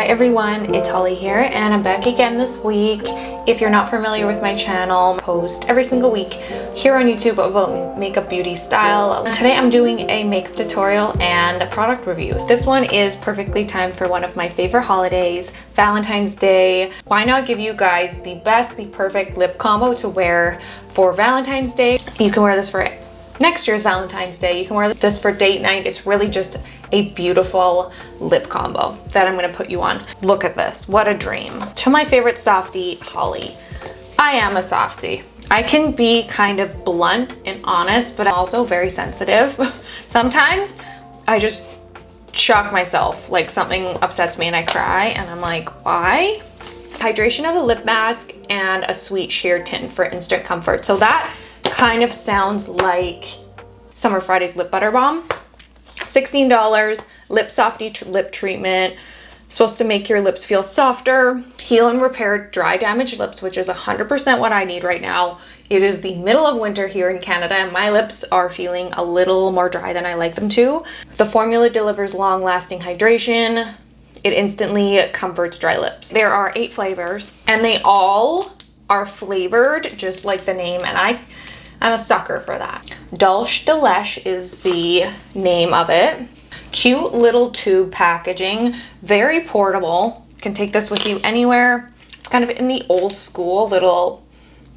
Hi everyone, it's Holly here and I'm back again this week. If you're not familiar with my channel, I post every single week here on YouTube about makeup, beauty, style. Today I'm doing a makeup tutorial and product reviews. This one is perfectly timed for one of my favorite holidays, Valentine's Day. Why not give you guys the best, the perfect lip combo to wear for Valentine's Day? You can wear this for next year's Valentine's Day. You can wear this for date night. It's really just a beautiful lip combo that I'm gonna put you on. Look at this, what a dream. To my favorite softie, Holly. I am a softie. I can be kind of blunt and honest, but I'm also very sensitive. Sometimes I just shock myself, like something upsets me and I cry and I'm like, why? Hydration of a lip mask and a sweet sheer tint for instant comfort. So that kind of sounds like Summer Friday's lip butter balm. $16, Lip Softie lip treatment. Supposed to make your lips feel softer, heal and repair dry damaged lips, which is 100% what I need right now. It is the middle of winter here in Canada and my lips are feeling a little more dry than I like them to. The formula delivers long-lasting hydration. It instantly comforts dry lips. There are 8 flavors and they all are flavored just like the name, and I'm a sucker for that. Dulce de Leche is the name of it. Cute little tube packaging, very portable. You can take this with you anywhere. It's kind of in the old school little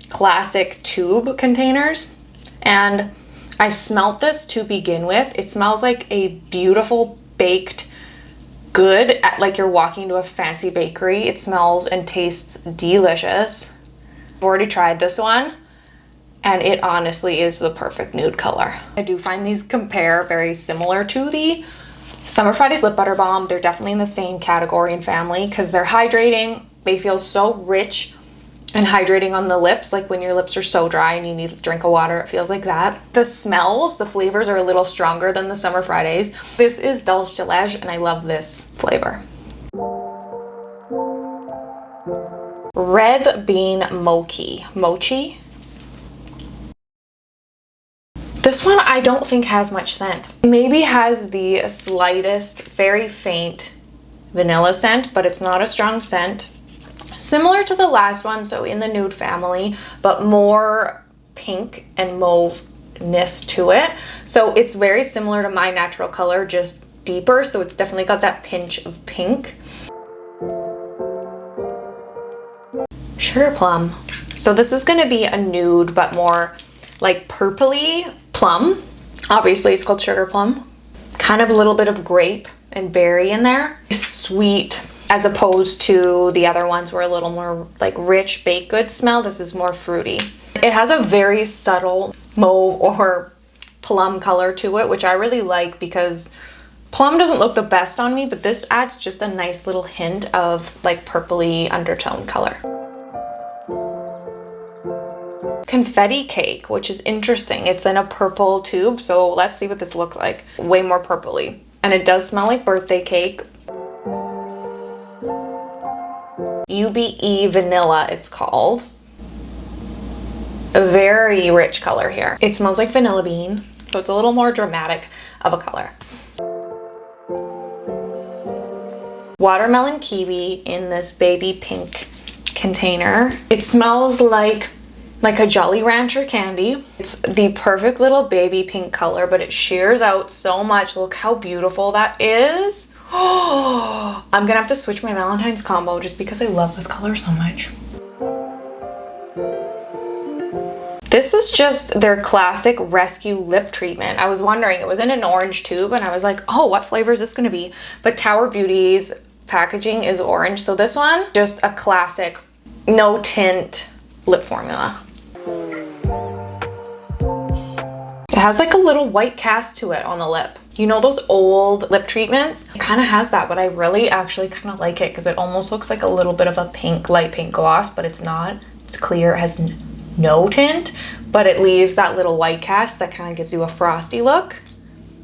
classic tube containers. And I smelled this to begin with. It smells like a beautiful baked good, like you're walking to a fancy bakery. It smells and tastes delicious. I've already tried this one. And it honestly is the perfect nude color. I do find these compare very similar to the Summer Friday's Lip Butter Balm. They're definitely in the same category and family because they're hydrating. They feel so rich and hydrating on the lips, like when your lips are so dry and you need a drink of water, it feels like that. The smells, the flavors are a little stronger than the Summer Fridays. This is Dulce de Leche and I love this flavor. Red Bean Mochi. This one I don't think has much scent. Maybe has the slightest, very faint vanilla scent, but it's not a strong scent. Similar to the last one, so in the nude family, but more pink and mauve-ness to it. So it's very similar to my natural color, just deeper, so it's definitely got that pinch of pink. Sugar Plum. So this is gonna be a nude, but more like purpley plum. Obviously it's called Sugar Plum. Kind of a little bit of grape and berry in there. Sweet, as opposed to the other ones were a little more like rich baked goods smell. This is more fruity. It has a very subtle mauve or plum color to it, which I really like because plum doesn't look the best on me, but this adds just a nice little hint of like purpley undertone color. Confetti Cake, which is interesting. It's in a purple tube, so let's see what this looks like. Way more purpley. And it does smell like birthday cake. UBE Vanilla, it's called. A very rich color here. It smells like vanilla bean, so it's a little more dramatic of a color. Watermelon Kiwi in this baby pink container. It smells like a Jolly Rancher candy. It's the perfect little baby pink color, but it shears out so much. Look how beautiful that is. Oh, I'm gonna have to switch my Valentine's combo just because I love this color so much. This is just their classic rescue lip treatment. I was wondering, it was in an orange tube and I was like, oh, what flavor is this gonna be? But Tower Beauty's packaging is orange. So this one, just a classic, no tint lip formula. It has like a little white cast to it on the lip. You know those old lip treatments? It kind of has that, but I really actually kind of like it because it almost looks like a little bit of a pink, light pink gloss, but it's not. It's clear, it has no tint, but it leaves that little white cast that kind of gives you a frosty look.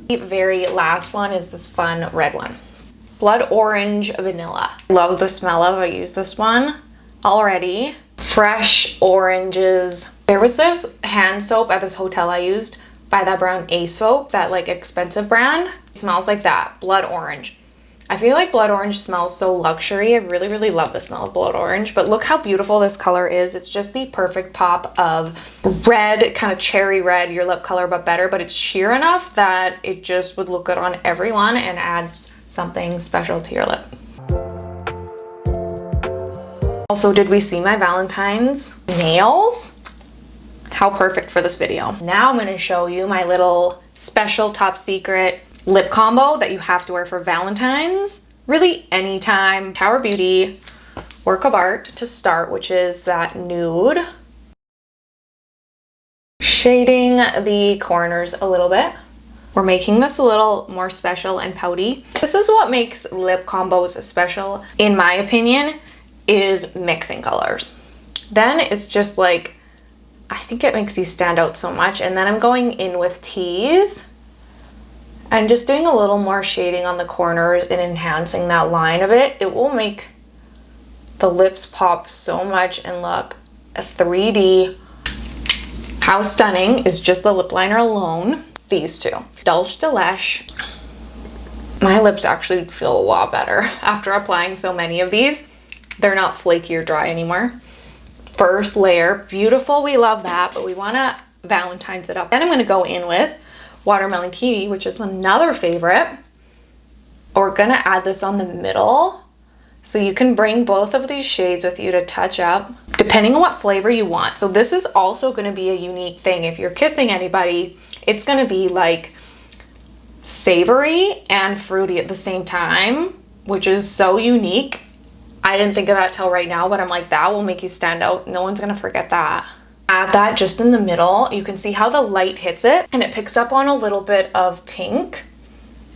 The very last one is this fun red one. Blood Orange Vanilla. Love the smell of, I use this one already. Fresh oranges. There was this hand soap at this hotel I used by that brand Ace soap, that like expensive brand. It smells like that, blood orange. I feel like blood orange smells so luxury. I really, really love the smell of blood orange, but look how beautiful this color is. It's just the perfect pop of red, kind of cherry red, your lip color, but better, but it's sheer enough that it just would look good on everyone and adds something special to your lip. Also, did we see my Valentine's nails? How perfect for this video. Now I'm gonna show you my little special top secret lip combo that you have to wear for Valentine's. Really anytime. Tower Beauty work of art to start, which is that nude. Shading the corners a little bit. We're making this a little more special and pouty. This is what makes lip combos special, in my opinion, is mixing colors. Then it's just like, I think it makes you stand out so much. And then I'm going in with Tease and just doing a little more shading on the corners and enhancing that line a bit. It will make the lips pop so much and look a 3D. How stunning is just the lip liner alone. These two. Dulce de Leche. My lips actually feel a lot better after applying so many of these. They're not flaky or dry anymore. First layer, beautiful, we love that, but we wanna Valentine's it up. Then I'm gonna go in with Watermelon Kiwi, which is another favorite. We're gonna add this on the middle. So you can bring both of these shades with you to touch up, depending on what flavor you want. So this is also gonna be a unique thing. If you're kissing anybody, it's gonna be like savory and fruity at the same time, which is so unique. I didn't think of that till right now, but I'm like, that will make you stand out. No one's gonna forget that. Add that just in the middle. You can see how the light hits it and it picks up on a little bit of pink.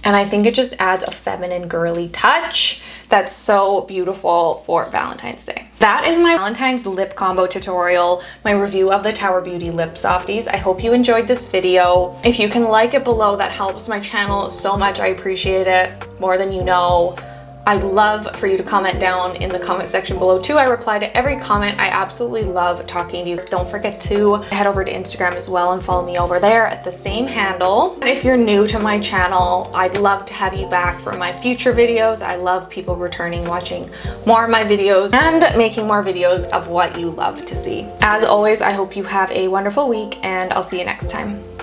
And I think it just adds a feminine girly touch that's so beautiful for Valentine's Day. That is my Valentine's lip combo tutorial, my review of the Tower Beauty Lip Softies. I hope you enjoyed this video. If you can like it below, that helps my channel so much. I appreciate it more than you know. I'd love for you to comment down in the comment section below too. I reply to every comment. I absolutely love talking to you. Don't forget to head over to Instagram as well and follow me over there at the same handle. And if you're new to my channel, I'd love to have you back for my future videos. I love people returning, watching more of my videos and making more videos of what you love to see. As always, I hope you have a wonderful week and I'll see you next time.